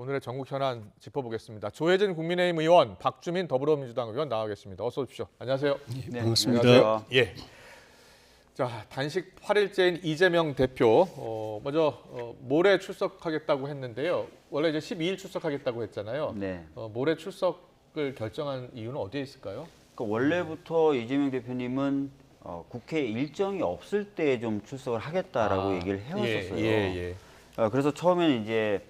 오늘의 전국 현안 짚어보겠습니다. 조혜진 국민의힘 의원, 박주민 더불어민주당 의원 나와 계십니다. 어서 오십시오. 안녕하세요. 네, 반갑습니다. 안녕하세요. 예. 자, 단식 8일째인 이재명 대표, 먼저 모레 출석하겠다고 했는데요. 원래 이제 12일 출석하겠다고 했잖아요. 네. 모레 출석을 결정한 이유는 어디에 있을까요? 그러니까 원래부터 이재명 대표님은 국회 일정이 없을 때 좀 출석을 하겠다라고 얘기를 해왔었어요. 예. 그래서 처음에는 이제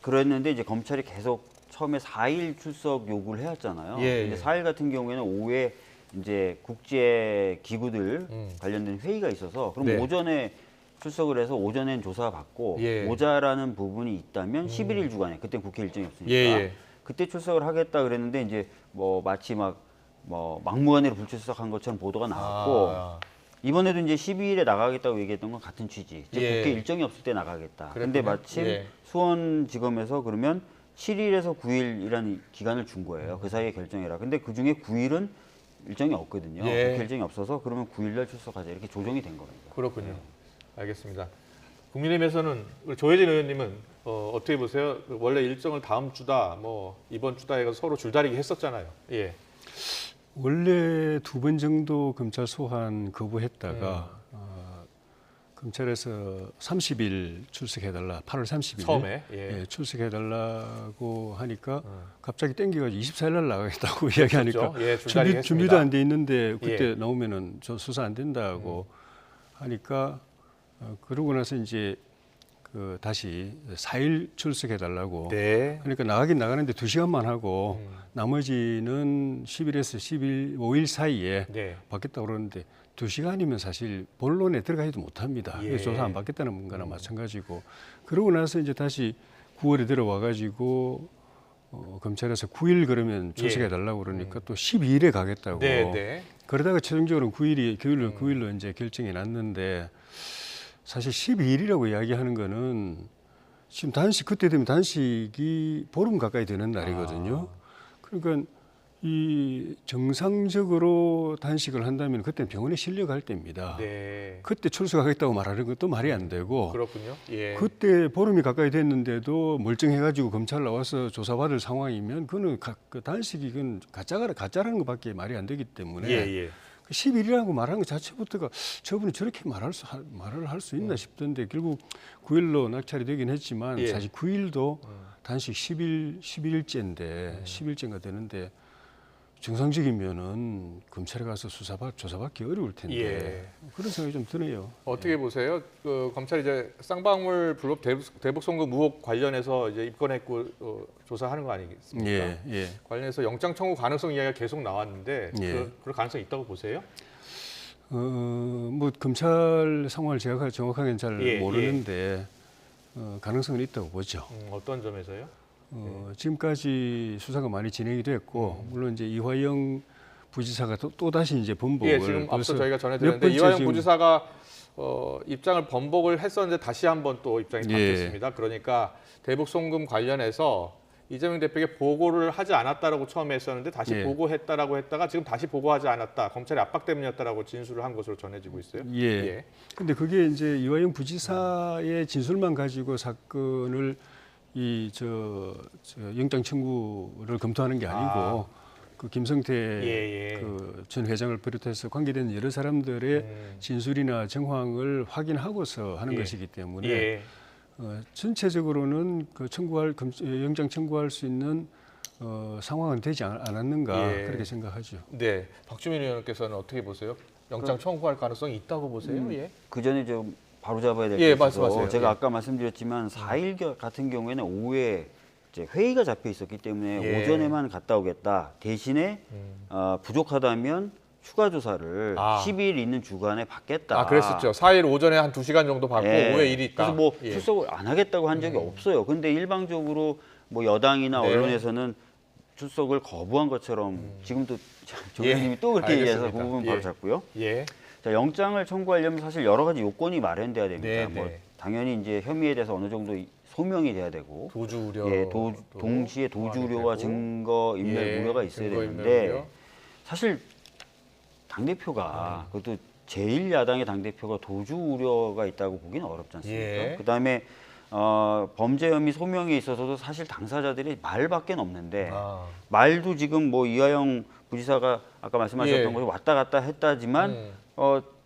그랬는데 이제 검찰이 계속 처음에 4일 출석 요구를 해왔잖아요. 근데 4일 같은 경우에는 오후에 이제 국제 기구들 관련된 회의가 있어서 그럼 네. 오전에 출석을 해서 오전엔 조사받고 모자라는 부분이 있다면 11일 주간에 그때 국회 일정이 없으니까 그때 출석을 하겠다 그랬는데 이제 뭐 마치 막무가내로 불출석한 것처럼 보도가 나왔고 이번에도 이제 12일에 나가겠다고 얘기했던 건 같은 취지. 이제 국회 일정이 없을 때 나가겠다. 그런데 마침 수원지검에서 그러면 7일에서 9일이라는 기간을 준 거예요. 그 사이에 결정해라. 근데 그 중에 9일은 일정이 없거든요. 국회 일정이 없어서 그러면 9일날 출석하자 이렇게 조정이 된 겁니다. 그렇군요. 알겠습니다. 국민의힘에서는 조혜진 의원님은 어떻게 보세요? 원래 일정을 다음 주다, 이번 주다 해서 서로 줄다리기 했었잖아요. 예. 원래 2번 정도 검찰 소환 거부했다가 검찰에서 30일 출석해달라, 8월 30일 처음에 출석해달라고 하니까 갑자기 땡겨가지고 24일 날 나가겠다고 이야기하니까 준비도 안 돼 있는데 그때 나오면은 저 수사 안 된다고 하니까 그러고 나서 이제 다시 4일 출석해달라고 그러니까 나가긴 나가는데 2시간만 하고 나머지는 10일에서 5일 사이에 받겠다고 그러는데 2시간이면 사실 본론에 들어가지도 못합니다. 조사 안 받겠다는 거나 마찬가지고 그러고 나서 이제 다시 9월에 들어와가지고 검찰에서 9일 그러면 출석해달라고 그러니까 또 12일에 가겠다고 그러다가 최종적으로 9일로 이제 결정이 났는데 사실 12일이라고 이야기하는 거는 지금 그때 되면 단식이 보름 가까이 되는 날이거든요. 그러니까 이 정상적으로 단식을 한다면 그때는 병원에 실려갈 때입니다. 그때 출석하겠다고 말하는 것도 말이 안 되고 그렇군요. 그때 보름이 가까이 됐는데도 멀쩡해가지고 검찰 나와서 조사받을 상황이면 그거는 단식이 그건 가짜라는 것밖에 말이 안 되기 때문에 10일이라고 말하는 것 자체부터가 저분이 저렇게 말을 할 수 있나 싶던데 결국 9일로 낙찰이 되긴 했지만 사실 9일도 단식 11일째인데 10일째가 되는데 정상적이면은 검찰에 가서 조사받기 어려울 텐데 그런 생각이 좀 드네요. 어떻게 보세요? 검찰이 이제 쌍방울 불법 대북 송금 의혹 관련해서 이제 입건했고 조사하는 거 아니겠습니까? 관련해서 영장 청구 가능성 이야기가 계속 나왔는데 그럴 가능성이 있다고 보세요? 검찰 상황을 제가 정확하게는 잘 모르는데 가능성은 있다고 보죠. 어떤 점에서요? 지금까지 수사가 많이 진행이 됐고 물론 이제 이화영 부지사가 또 다시 이제 번복을 지금 앞서 저희가 전해드렸는데 이화영 부지사가 입장을 번복을 했었는데 다시 한번 또 입장이 바뀌었습니다. 그러니까 대북 송금 관련해서 이재명 대표에게 보고를 하지 않았다라고 처음에 했었는데 다시 보고했다라고 했다가 지금 다시 보고하지 않았다. 검찰의 압박 때문이었다라고 진술을 한 것으로 전해지고 있어요. 근데 그게 이제 이화영 부지사의 진술만 가지고 사건을 영장 청구를 검토하는 게 아니고 그 김성태 전 회장을 비롯해서 관계된 여러 사람들의 진술이나 정황을 확인하고서 하는 것이기 때문에 전체적으로는 영장 청구할 수 있는 상황은 되지 않았는가 그렇게 생각하죠. 네, 박주민 의원께서는 어떻게 보세요? 영장 청구할 가능성이 있다고 보세요? 그 전에 좀 바로 잡아야 될 게 있어서 말씀하세요. 제가 아까 말씀드렸지만 4일 같은 경우에는 오후에 이제 회의가 잡혀 있었기 때문에 오전에만 갔다 오겠다. 대신에 부족하다면 추가 조사를 10일 있는 주간에 받겠다. 그랬었죠. 4일 오전에 한 2시간 정도 받고 오후에 일이 있다. 그래서 출석을 안 하겠다고 한 적이 없어요. 근데 일방적으로 여당이나 언론에서는 출석을 거부한 것처럼 지금도 조 의원님이 또 그렇게 얘기해서 그 부분 바로 잡고요. 자, 영장을 청구하려면 사실 여러 가지 요건이 마련돼야 됩니다. 당연히 이제 혐의에 대해서 어느 정도 소명이 돼야 되고, 도주 우려, 동시에 도주 우려와 증거 인멸 우려가 있어야 되는데 사실 당 대표가 그것도 제1야당의 당 대표가 도주 우려가 있다고 보기는 어렵지 않습니까? 그다음에 범죄 혐의 소명에 있어서도 사실 당사자들이 말밖에 없는데 말도 지금 뭐 이화영 부지사가 아까 말씀하셨던 것처럼 왔다 갔다 했다지만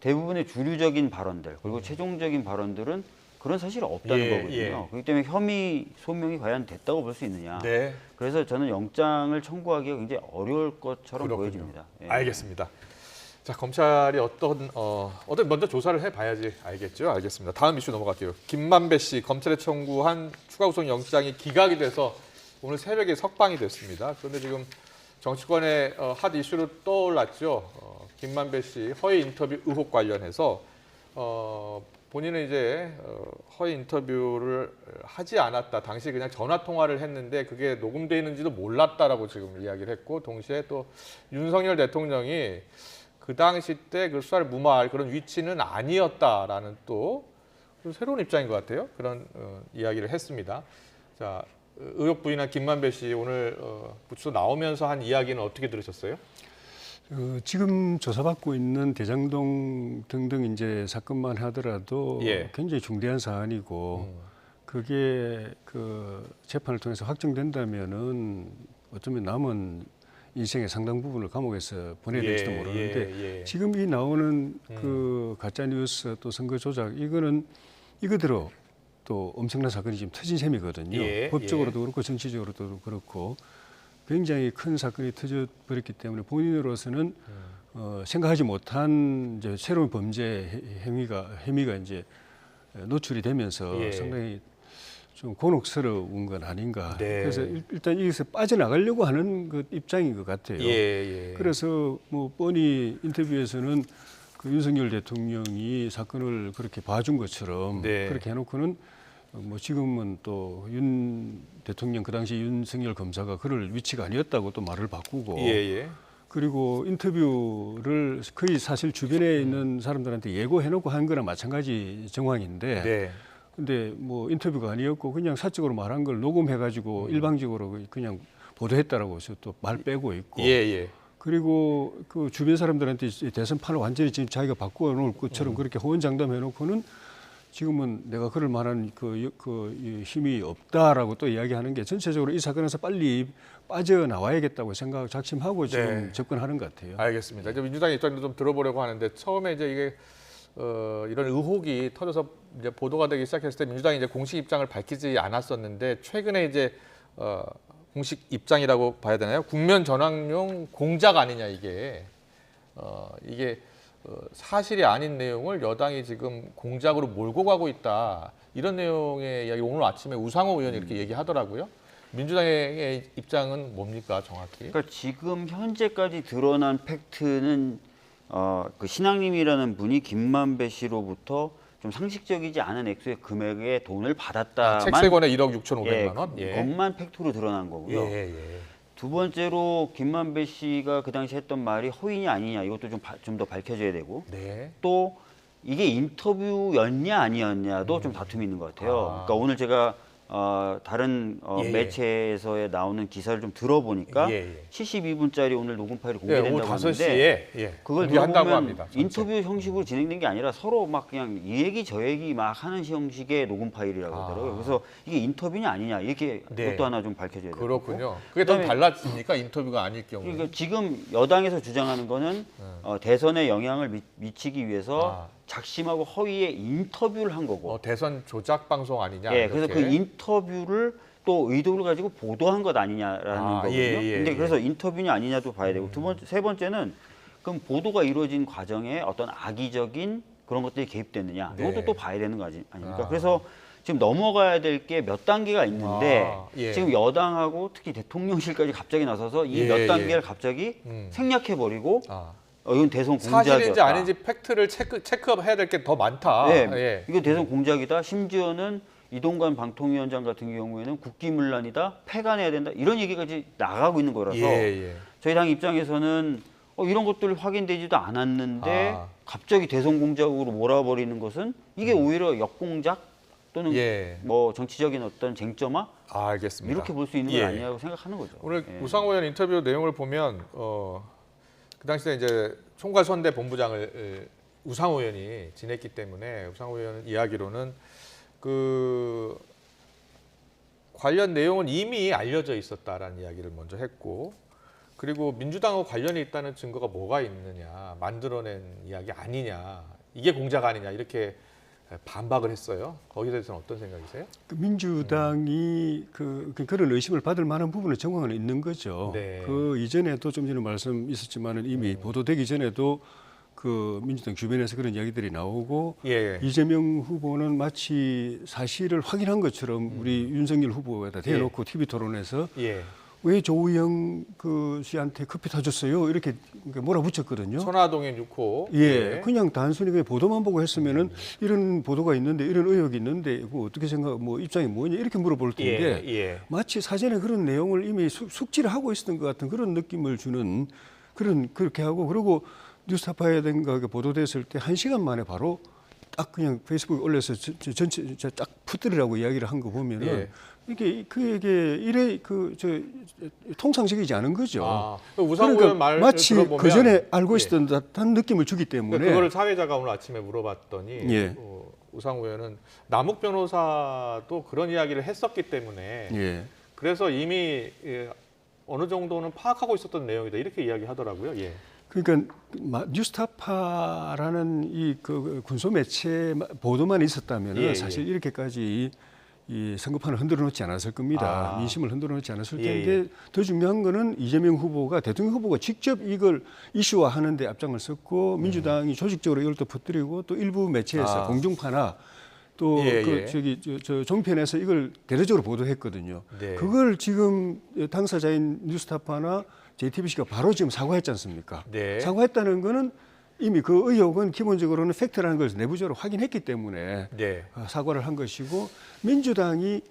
대부분의 주류적인 발언들 그리고 최종적인 발언들은 그런 사실이 없다는 거거든요. 그렇기 때문에 혐의 소명이 과연 됐다고 볼 수 있느냐. 네. 그래서 저는 영장을 청구하기가 굉장히 어려울 것처럼 그렇군요. 보여집니다. 예. 알겠습니다. 자, 검찰이 어떤 먼저 조사를 해봐야지 알겠죠. 알겠습니다. 다음 이슈 넘어갈게요. 김만배 씨 검찰에 청구한 추가 구속 영장이 기각이 돼서 오늘 새벽에 석방이 됐습니다. 그런데 지금 정치권의 핫 이슈로 떠올랐죠. 김만배 씨 허위 인터뷰 의혹 관련해서 본인은 이제 허위 인터뷰를 하지 않았다. 당시 그냥 전화 통화를 했는데 그게 녹음되어 있는지도 몰랐다라고 지금 이야기를 했고, 동시에 또 윤석열 대통령이 그 당시 때 그 수사를 무마할 그런 위치는 아니었다라는 또 새로운 입장인 것 같아요. 그런 이야기를 했습니다. 자, 의혹 부인한 김만배 씨 오늘 구치소 나오면서 한 이야기는 어떻게 들으셨어요? 지금 조사받고 있는 대장동 등등 이제 사건만 하더라도 굉장히 중대한 사안이고 그게 그 재판을 통해서 확정된다면은 어쩌면 남은 인생의 상당 부분을 감옥에서 보내야 될지도 모르는데 지금 이 나오는 그 가짜 뉴스 또 선거 조작 이거대로 또 엄청난 사건이 지금 터진 셈이거든요. 법적으로도 그렇고 정치적으로도 그렇고. 굉장히 큰 사건이 터져버렸기 때문에 본인으로서는 생각하지 못한 이제 새로운 범죄 혐의가 이제 노출이 되면서 상당히 좀 곤혹스러운 건 아닌가. 그래서 일단 여기서 빠져나가려고 하는 그 입장인 것 같아요. 그래서 뭐 뻔히 인터뷰에서는 그 윤석열 대통령이 사건을 그렇게 봐준 것처럼 그렇게 해놓고는 뭐 지금은 또 윤 대통령 그 당시 윤석열 검사가 그럴 위치가 아니었다고 또 말을 바꾸고 그리고 인터뷰를 거의 사실 주변에 있는 사람들한테 예고해놓고 한 거나 마찬가지 정황인데 근데 뭐 인터뷰가 아니었고 그냥 사적으로 말한 걸 녹음해가지고 일방적으로 그냥 보도했다라고 해서 또 말 빼고 있고 그리고 그 주변 사람들한테 대선판을 완전히 지금 자기가 바꾸어 놓을 것처럼 그렇게 호언장담해놓고는 지금은 내가 그럴 만한 그 힘이 없다라고 또 이야기하는 게 전체적으로 이 사건에서 빨리 빠져나와야겠다고 작심하고 지금 접근하는 것 같아요. 알겠습니다. 이제 민주당 입장도 좀 들어보려고 하는데 처음에 이제 이게 이런 의혹이 터져서 이제 보도가 되기 시작했을 때 민주당이 이제 공식 입장을 밝히지 않았었는데 최근에 이제 공식 입장이라고 봐야 되나요? 국면 전환용 공작 아니냐 이게 사실이 아닌 내용을 여당이 지금 공작으로 몰고 가고 있다. 이런 내용의 이야기 오늘 아침에 우상호 의원이 이렇게 얘기하더라고요. 민주당의 입장은 뭡니까 정확히? 그러니까 지금 현재까지 드러난 팩트는 그 신앙님이라는 분이 김만배 씨로부터 좀 상식적이지 않은 액수의 금액의 돈을 받았다만 책 세 권에 1억 6,500만 원? 그것만 팩트로 드러난 거고요. 두 번째로 김만배 씨가 그 당시 했던 말이 허위냐 아니냐 이것도 좀 더 밝혀져야 되고 또 이게 인터뷰였냐 아니었냐도 좀 다툼이 있는 것 같아요. 그러니까 오늘 제가 다른 매체에서 나오는 기사를 좀 들어보니까 72분짜리 오늘 녹음 파일이 공개된다고 하는데 그걸 들어보면 인터뷰 형식으로 진행된 게 아니라 서로 막 그냥 이 얘기 저 얘기 막 하는 형식의 녹음 파일이라고 하더라고요. 그래서 이게 인터뷰냐 아니냐 이렇게 그것도 하나 좀 밝혀져야 돼요. 그렇군요. 그게 더 달라집니까? 인터뷰가 아닐 경우에? 그러니까 지금 여당에서 주장하는 거는 대선에 영향을 미치기 위해서 작심하고 허위의 인터뷰를 한 거고. 대선 조작 방송 아니냐? 그래서 그 인터뷰를 또 의도를 가지고 보도한 것 아니냐라는 거거든요. 근데 그래서 인터뷰냐 아니냐도 봐야 되고 세 번째는 그럼 보도가 이루어진 과정에 어떤 악의적인 그런 것들이 개입됐느냐 이것도 또 봐야 되는 거 아닙니까? 그래서 지금 넘어가야 될 게 몇 단계가 있는데 지금 여당하고 특히 대통령실까지 갑자기 나서서 이 몇 단계를 갑자기 생략해버리고 이건 대선 공작이었다. 사실인지 아닌지 팩트를 체크해야 될 게 더 많다. 이거 대선 공작이다. 심지어는 이동관 방통위원장 같은 경우에는 국기문란이다. 폐간해야 된다. 이런 얘기까지 나가고 있는 거라서 저희 당 입장에서는 이런 것들 확인되지도 않았는데 갑자기 대선 공작으로 몰아버리는 것은 이게 오히려 역공작 또는 뭐 정치적인 어떤 쟁점화 알겠습니다. 이렇게 볼 수 있는 건 아니냐고 생각하는 거죠. 오늘 우상호 의원 인터뷰 내용을 보면 그 당시에 이제 총괄선대 본부장을 우상호 의원이 지냈기 때문에 우상호 의원 이야기로는 그 관련 내용은 이미 알려져 있었다라는 이야기를 먼저 했고, 그리고 민주당하고 관련이 있다는 증거가 뭐가 있느냐, 만들어낸 이야기 아니냐, 이게 공작 아니냐 이렇게 반박을 했어요. 거기에 대해서는 어떤 생각이세요? 민주당이 그런 의심을 받을 만한 부분은 정황은 있는 거죠. 네. 그 이전에도 좀 전에 말씀 있었지만은 이미 보도되기 전에도 그 민주당 주변에서 그런 이야기들이 나오고 예. 이재명 후보는 마치 사실을 확인한 것처럼 우리 윤석열 후보에다 대놓고 TV 토론에서 왜 조우영 그 씨한테 커피 타줬어요? 이렇게 몰아붙였거든요. 천화동인 6호. 그냥 단순히 그냥 보도만 보고 했으면은 이런 보도가 있는데 이런 의혹이 있는데 어떻게 생각, 뭐 입장이 뭐냐 이렇게 물어볼 텐데 마치 사전에 그런 내용을 이미 숙지를 하고 있었던 것 같은 그런 느낌을 주는 그렇게 하고 그리고 뉴스타파에든가 보도됐을 때 1시간 만에 바로 딱 그냥 페이스북에 올려서 전체 딱 푸드리라고 이야기를 한 거 보면은 그게 통상적이지 않은 거죠. 우상호 말 마치 그 전에 알고 있었던 듯한 느낌을 주기 때문에 그거를 사회자가 오늘 아침에 물어봤더니 우상호 의원은 남욱 변호사도 그런 이야기를 했었기 때문에 그래서 이미 어느 정도는 파악하고 있었던 내용이다 이렇게 이야기하더라고요. 그러니까 뉴스타파라는 이 군소 매체 보도만 있었다면 사실 이렇게까지 이 선거판을 흔들어 놓지 않았을 겁니다. 민심을 흔들어 놓지 않았을 텐데 더 중요한 거는 이재명 후보가 대통령 후보가 직접 이걸 이슈화하는 데 앞장을 섰고 민주당이 조직적으로 이걸 또 퍼뜨리고 또 일부 매체에서 공중파나 또 저 종편에서 이걸 대대적으로 보도했거든요. 그걸 지금 당사자인 뉴스타파나 JTBC가 바로 지금 사과했지 않습니까? 사과했다는 거는 이미 그 의혹은 기본적으로는 팩트라는 걸 내부적으로 확인했기 때문에 사과를 한 것이고 민주당이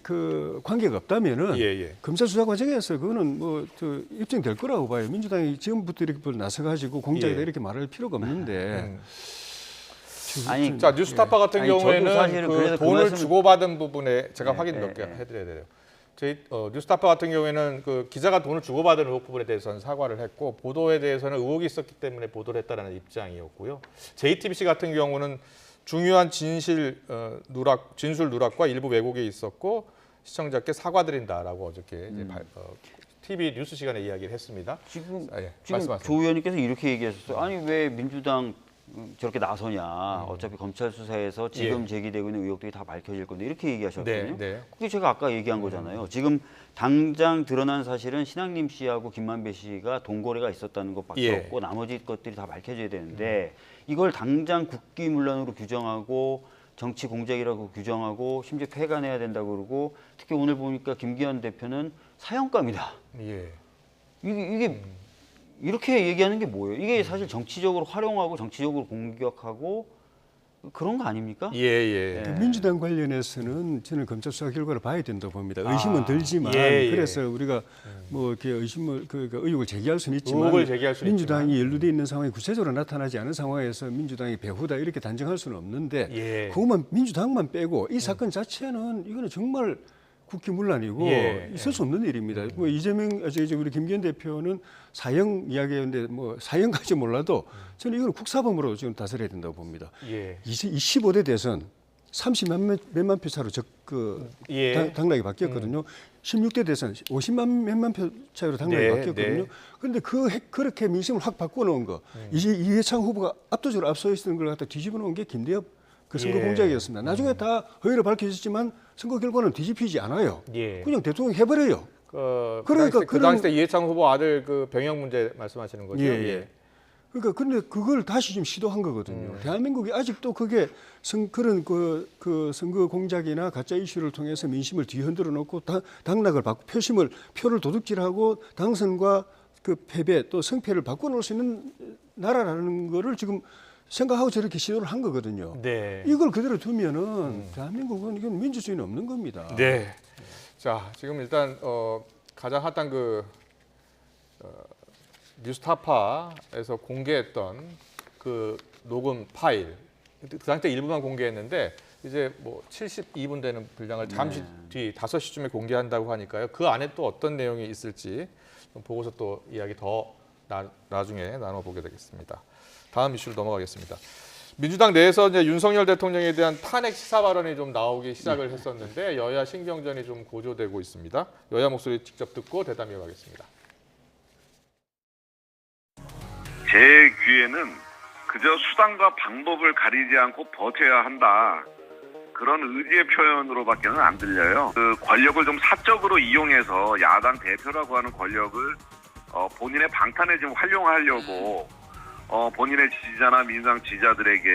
그 관계가 없다면은 검찰 수사 과정에서 그거는 뭐 입증될 거라고 봐요. 민주당이 지금부터 이렇게 나서가지고 공작이다 이렇게 말할 필요가 없는데. 아니, 자 뉴스타파 같은 경우에는 그 돈을 주고받은 부분에 제가 확인 몇 개 해드려야 돼요. 뉴스타파 같은 경우에는 그 기자가 돈을 주고받은 의혹 부분에 대해서는 사과를 했고 보도에 대해서는 의혹이 있었기 때문에 보도를 했다는 입장이었고요. JTBC 같은 경우는 중요한 진술 누락과 일부 왜곡이 있었고 시청자께 사과드린다라고 어저께 TV 뉴스 시간에 이야기를 했습니다. 지금 조 의원님께서 이렇게 얘기하셨어요. 아니 왜 민주당 저렇게 나서냐. 어차피 검찰 수사에서 지금 제기되고 있는 의혹들이 다 밝혀질 건데 이렇게 얘기하셨거든요. 그게 제가 아까 얘기한 거잖아요. 지금 당장 드러난 사실은 신학림 씨하고 김만배 씨가 돈거래가 있었다는 것밖에 없고 나머지 것들이 다 밝혀져야 되는데 이걸 당장 국기문란으로 규정하고 정치 공작이라고 규정하고 심지어 폐간해야 된다고 그러고 특히 오늘 보니까 김기현 대표는 사형감이다. 이게 이렇게 얘기하는 게 뭐예요? 이게 사실 정치적으로 활용하고 정치적으로 공격하고 그런 거 아닙니까? 민주당 관련해서는 저는 검찰 수사 결과를 봐야 된다고 봅니다. 의심은 들지만 그래서 우리가 뭐 이렇게 의혹을 제기할 수는 있지만 민주당이 연루돼 있는 상황이 구체적으로 나타나지 않은 상황에서 민주당이 배후다 이렇게 단정할 수는 없는데 그것만 민주당만 빼고 이 사건 자체는 이거는 정말 국기문란이고 있을 수 없는 일입니다. 뭐 이재명, 우리 김기현 대표는 사형 이야기했는데 뭐 사형까지 몰라도 저는 이건 국사범으로 지금 다스려야 된다고 봅니다. 15대 대선 30만 표 차로 당락이 바뀌었거든요. 16대 대선 50만 몇만 표 차이로 당락이 바뀌었거든요. 그런데 그렇게 민심을 확 바꿔놓은 거 이제 이해창 후보가 압도적으로 앞서 있는 걸 갖다 뒤집어 놓은 게 김대엽 그 선거 공작이었습니다. 나중에 다 허위로 밝혀졌지만 선거 결과는 뒤집히지 않아요. 그냥 대통령 해버려요. 그러니까 그 당시 때 이해창 후보 아들 그 병역 문제 말씀하시는 거죠? 그러니까 근데 그걸 다시 지금 시도한 거거든요. 대한민국이 아직도 그게 그런 그 선거 공작이나 가짜 이슈를 통해서 민심을 뒤흔들어 놓고 당락을 바꾸고 표를 도둑질하고 당선과 그 패배 또 성패를 바꿔놓을 수 있는 나라라는 거를 지금 생각하고 저렇게 시도를 한 거거든요. 이걸 그대로 두면은 대한민국은 이건 민주주의는 없는 겁니다. 자, 지금 일단 가장 핫한 뉴스타파에서 공개했던 그 녹음 파일, 그 당시 일부만 공개했는데 이제 뭐 72분 되는 분량을 잠시 뒤 5시쯤에 공개한다고 하니까요. 그 안에 또 어떤 내용이 있을지 보고서 또 이야기 더 나중에 나눠보게 되겠습니다. 다음 이슈로 넘어가겠습니다. 민주당 내에서 이제 윤석열 대통령에 대한 탄핵 시사 발언이 좀 나오기 시작을 했었는데 여야 신경전이 좀 고조되고 있습니다. 여야 목소리 직접 듣고 대담 이어가겠습니다. 제 귀에는 그저 수단과 방법을 가리지 않고 버텨야 한다. 그런 의지의 표현으로밖에는 안 들려요. 그 권력을 좀 사적으로 이용해서 야당 대표라고 하는 권력을 본인의 방탄에 좀 활용하려고 본인의 지지자나 민주당 지지자들에게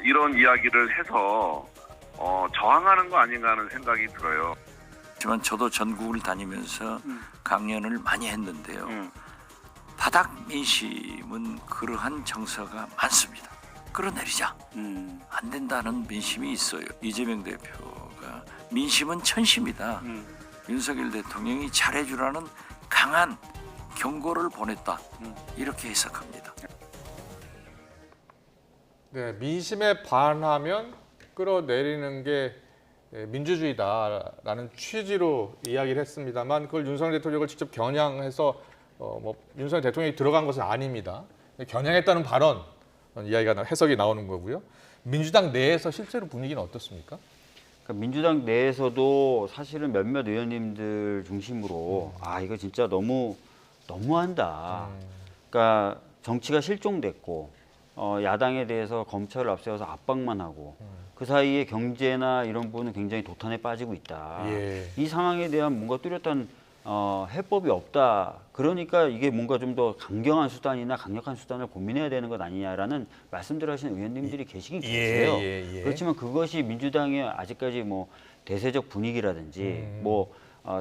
이런 이야기를 해서 저항하는 거 아닌가 하는 생각이 들어요. 하지만 저도 전국을 다니면서 강연을 많이 했는데요. 바닥 민심은 그러한 정서가 많습니다. 끌어내리자. 안 된다는 민심이 있어요. 이재명 대표가 민심은 천심이다. 윤석열 대통령이 잘해주라는 강한 경고를 보냈다. 이렇게 해석합니다. 네, 민심에 반하면 끌어내리는 게 민주주의다라는 취지로 이야기를 했습니다만 그걸 윤석열 대통령을 직접 겨냥해서 윤석열 대통령이 들어간 것은 아닙니다. 겨냥했다는 발언 이야기가 해석이 나오는 거고요. 민주당 내에서 실제로 분위기는 어떻습니까? 그러니까 민주당 내에서도 사실은 몇몇 의원님들 중심으로 이거 진짜 너무한다. 그러니까 정치가 실종됐고 야당에 대해서 검찰을 앞세워서 압박만 하고 그 사이에 경제나 이런 부분은 굉장히 도탄에 빠지고 있다. 예. 이 상황에 대한 뭔가 뚜렷한 해법이 없다. 그러니까 이게 뭔가 좀 더 강경한 수단이나 강력한 수단을 고민해야 되는 것 아니냐라는 말씀들 하시는 의원님들이 계시긴 계세요. 그렇지만 그것이 민주당의 아직까지 뭐 대세적 분위기라든지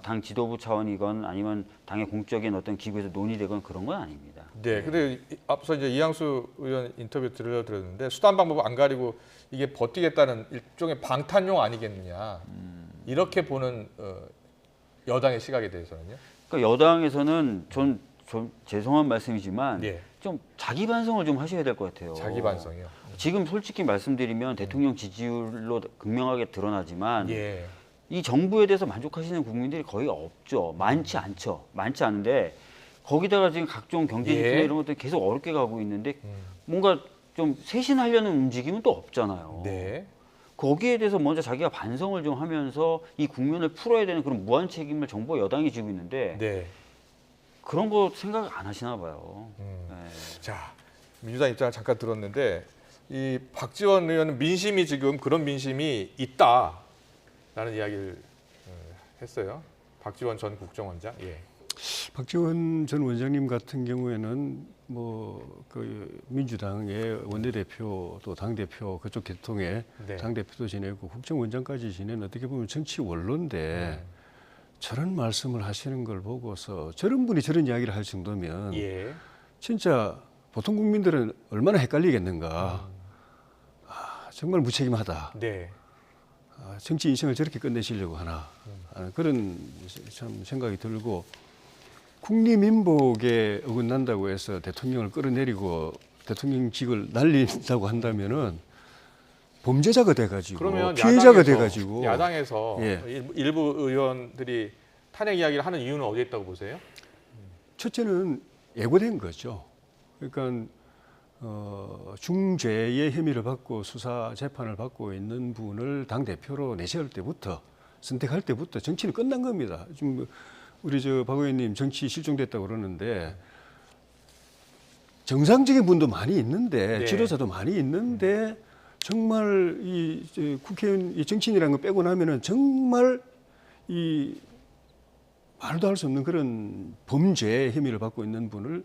당 지도부 차원이건 아니면 당의 공적인 어떤 기구에서 논의되건 그런 건 아닙니다. 네, 근데 앞서 이제 이양수 의원 인터뷰 들려드렸는데 수단 방법 안 가리고 이게 버티겠다는 일종의 방탄용 아니겠느냐 이렇게 보는 여당의 시각에 대해서는요? 그러니까 여당에서는 좀 죄송한 말씀이지만 예. 좀 자기 반성을 좀 하셔야 될 것 같아요. 자기 반성이요. 지금 솔직히 말씀드리면 대통령 지지율로 극명하게 드러나지만 예. 이 정부에 대해서 만족하시는 국민들이 거의 없죠. 많지 않은데 거기다가 지금 각종 경제 지표나 이런 것들이 계속 어렵게 가고 있는데 뭔가 좀 쇄신하려는 움직임은 또 없잖아요. 네. 거기에 대해서 먼저 자기가 반성을 좀 하면서 이 국면을 풀어야 되는 그런 무한 책임을 정부 여당이 지고 있는데 네. 그런 거 생각 안 하시나 봐요. 네. 자, 민주당 입장을 잠깐 들었는데 이 박지원 의원은 민심이 지금 그런 민심이 있다라는 이야기를 했어요. 박지원 전 국정원장. 예. 박지원 전 원장님 같은 경우에는 그 민주당의 원내대표 또 당대표 그쪽 계통의 당대표도 지내고 국정원장까지 지낸 어떻게 보면 정치 원로인데 저런 말씀을 하시는 걸 보고서 저런 분이 저런 이야기를 할 정도면 진짜 보통 국민들은 얼마나 헷갈리겠는가. 정말 무책임하다. 네. 정치 인생을 저렇게 끝내시려고 하나 그런 참 생각이 들고 국리민복에 어긋난다고 해서 대통령을 끌어내리고 대통령직을 날린다고 한다면은 범죄자가 돼가지고 피해자가 돼가지고 야당에서 일부 의원들이 탄핵 이야기를 하는 이유는 어디에 있다고 보세요? 첫째는 예고된 거죠. 그러니까 중죄의 혐의를 받고 수사 재판을 받고 있는 분을 당 대표로 내세울 때부터 선택할 때부터 정치는 끝난 겁니다. 지금 우리 박 의원님 정치 실종됐다고 그러는데 정상적인 분도 많이 있는데 지도자도 많이 있는데 정말 이 국회의원 이 정치인이라는 거 빼고 나면은 정말 이 말도 할 수 없는 그런 범죄의 혐의를 받고 있는 분을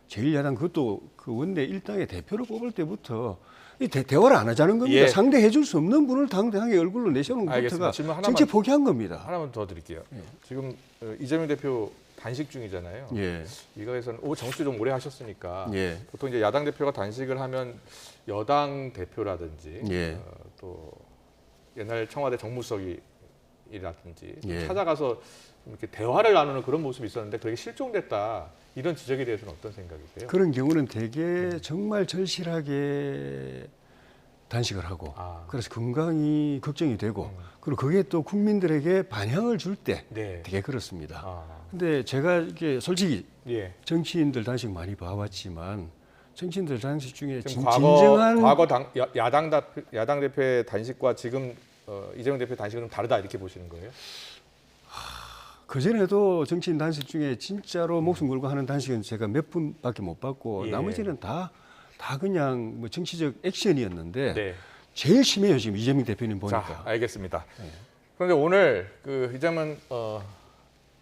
제1야당 그것도 그 원내 일당의 대표로 뽑을 때부터 이 대화를 안 하자는 겁니다. 상대해 줄 수 없는 분을 당의 얼굴로 내세우는 것부터가 정치 포기한 겁니다. 하나만 더 드릴게요. 지금 이재명 대표 단식 중이잖아요. 일각에서는 정치 좀 오래 하셨으니까 보통 이제 야당 대표가 단식을 하면 여당 대표라든지 또 옛날 청와대 정무수석이라든지 찾아가서 이렇게 대화를 나누는 그런 모습이 있었는데 그게 실종됐다. 이런 지적에 대해서는 어떤 생각이세요? 그런 경우는 되게 정말 절실하게 단식을 하고 그래서 건강이 걱정이 되고 그리고 그게 또 국민들에게 반향을 줄 때 되게 그렇습니다. 근데 제가 이게 솔직히 정치인들 단식 많이 봐왔지만 정치인들 단식 중에 진정한 과거 야당 대표의 단식과 지금 이재명 대표의 단식은 좀 다르다 이렇게 보시는 거예요? 그전에도 정치인 단식 중에 진짜로 목숨 걸고 하는 단식은 제가 몇 분밖에 못 봤고 나머지는 다 그냥 뭐 정치적 액션이었는데 네. 제일 심해요 지금 이재명 대표님 보니까. 자, 알겠습니다. 그런데 오늘 그 이재명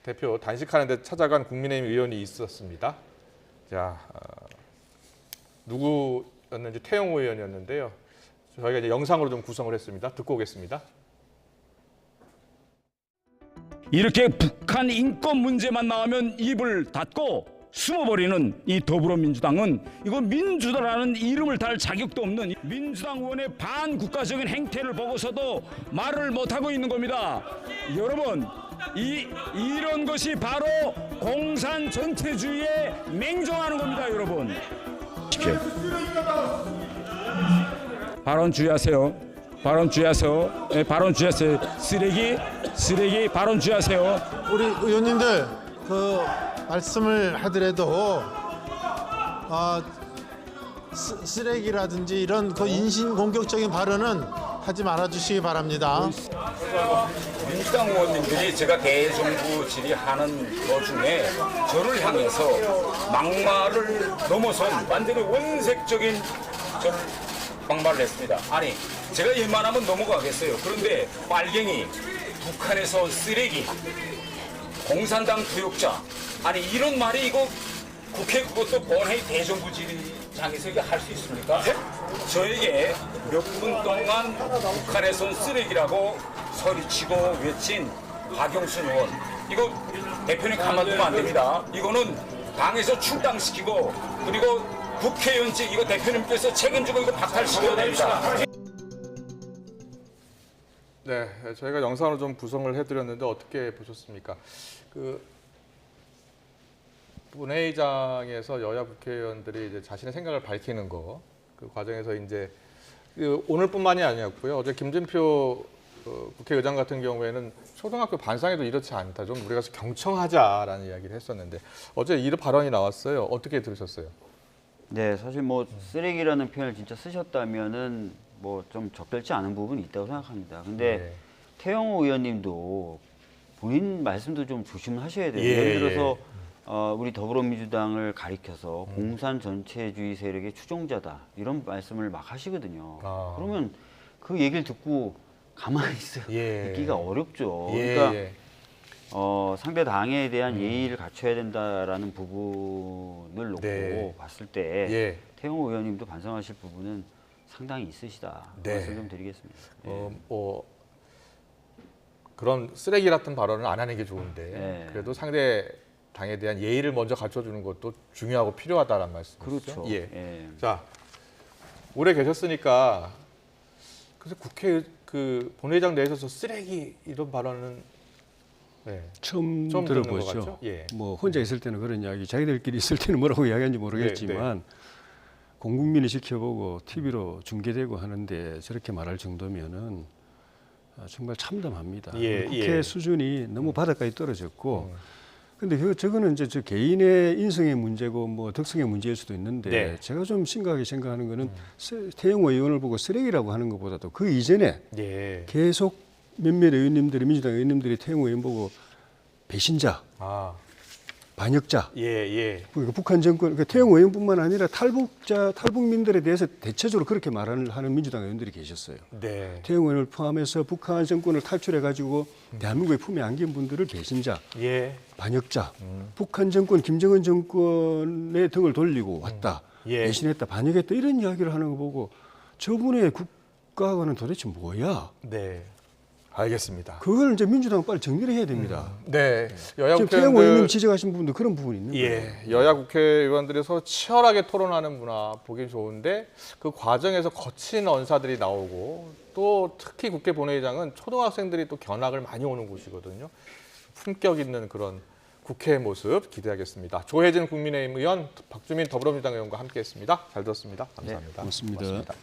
대표 단식하는데 찾아간 국민의힘 의원이 있었습니다. 자, 누구였는지 태영호 의원이었는데요. 저희가 이제 영상으로 좀 구성을 했습니다. 듣고 오겠습니다. 이렇게 북한 인권 문제만 나오면 입을 닫고 숨어버리는 이 더불어민주당은 이거 민주당이라는 이름을 달 자격도 없는 민주당 의원의 반국가적인 행태를 보고서도 말을 못하고 있는 겁니다. 여러분, 이런 것이 바로 공산 전체주의에 맹종하는 겁니다, 여러분. 발언 주의하세요. 발언 주의하세요. 네, 발언 주의하세요. 쓰레기 발언 주의하세요. 우리 의원님들 그 말씀을 하더라도 쓰레기라든지 이런 그 인신 공격적인 발언은 하지 말아 주시기 바랍니다. 민주당 의원님들이 제가 대정부 질의하는 도중에 저를 향해서 막말을 넘어선 완전히 원색적인 저를 막말을 했습니다. 아니, 제가 일만하면 넘어가겠어요. 그런데 빨갱이, 북한에서 쓰레기, 공산당 투욕자, 아니 이런 말이 이거 국회 그것도 본회의 대정부 질의장에서 이게 할 수 있습니까? 저에게 몇 분 동안 북한에선 쓰레기라고 소리치고 외친 박영순 의원, 이거 대표님 가만두면 안 됩니다. 이거는 당에서 출당시키고 그리고 국회의원직 이거 대표님께서 책임지고 이거 박탈시켜야 됩니다. 네, 저희가 영상으로 좀 구성을 해드렸는데 어떻게 보셨습니까? 그 본회의장에서 여야 국회의원들이 이제 자신의 생각을 밝히는 거, 그 과정에서 이제 오늘뿐만이 아니었고요. 어제 김진표 국회의장 같은 경우에는 초등학교 반상회도 이렇지 않다. 좀 우리가 경청하자라는 이야기를 했었는데 어제 이런 발언이 나왔어요. 어떻게 들으셨어요? 네, 사실 뭐 쓰레기라는 표현을 진짜 쓰셨다면은 뭐 좀 적절치 않은 부분이 있다고 생각합니다. 근데 태영호 의원님도 본인 말씀도 좀 조심하셔야 돼요. 예를 들어서 우리 더불어민주당을 가리켜서 공산 전체주의 세력의 추종자다 이런 말씀을 막 하시거든요. 그러면 그 얘기를 듣고 가만히 있기가 어렵죠. 그러니까 상대 당에 대한 예의를 갖춰야 된다라는 부분을 놓고 봤을 때 태영호 의원님도 반성하실 부분은 상당히 있으시다. 말씀 좀 드리겠습니다. 그런 쓰레기 같은 발언을 안 하는 게 좋은데 그래도 상대 당에 대한 예의를 먼저 갖춰주는 것도 중요하고 필요하다는 말씀이시죠? 그렇죠. 자, 오래 계셨으니까 그래서 국회 그 본회의장 내에서 쓰레기 이런 발언은 처음 들어보죠. 뭐 혼자 있을 때는 그런 이야기, 자기들끼리 있을 때는 뭐라고 이야기하는지 모르겠지만 온 국민이 지켜보고 TV로 중계되고 하는데 저렇게 말할 정도면은 정말 참담합니다. 국회 수준이 너무 바닥까지 떨어졌고, 근데 저거는 이제 저 개인의 인성의 문제고 뭐 덕성의 문제일 수도 있는데 제가 좀 심각하게 생각하는 거는 태영호 의원을 보고 쓰레기라고 하는 것보다도 그 이전에 계속 몇몇 의원님들이 민주당 의원님들이 태영호 의원 보고 배신자, 반역자, 그러니까 북한 정권, 그러니까 태영호 의원뿐만 아니라 탈북민들에 대해서 대체적으로 그렇게 말하는 민주당 의원들이 계셨어요. 태영호 의원을 포함해서 북한 정권을 탈출해가지고 대한민국의 품에 안긴 분들을 배신자, 반역자, 북한 정권, 김정은 정권의 등을 돌리고 왔다, 배신했다, 반역했다 이런 이야기를 하는 거 보고 저분의 국가관은 도대체 뭐야? 알겠습니다. 그걸 이제 민주당 빨리 정리를 해야 됩니다. 여야 지금 태영호 의원님 지적하신 부분도 그런 부분이 있는 거예요. 여야 국회의원들이 서로 치열하게 토론하는 문화 보기 좋은데 그 과정에서 거친 언사들이 나오고 또 특히 국회 본회의장은 초등학생들이 또 견학을 많이 오는 곳이거든요. 품격 있는 그런 국회의 모습 기대하겠습니다. 조혜진 국민의힘 의원, 박주민 더불어민주당 의원과 함께했습니다. 잘 들었습니다. 감사합니다. 고맙습니다.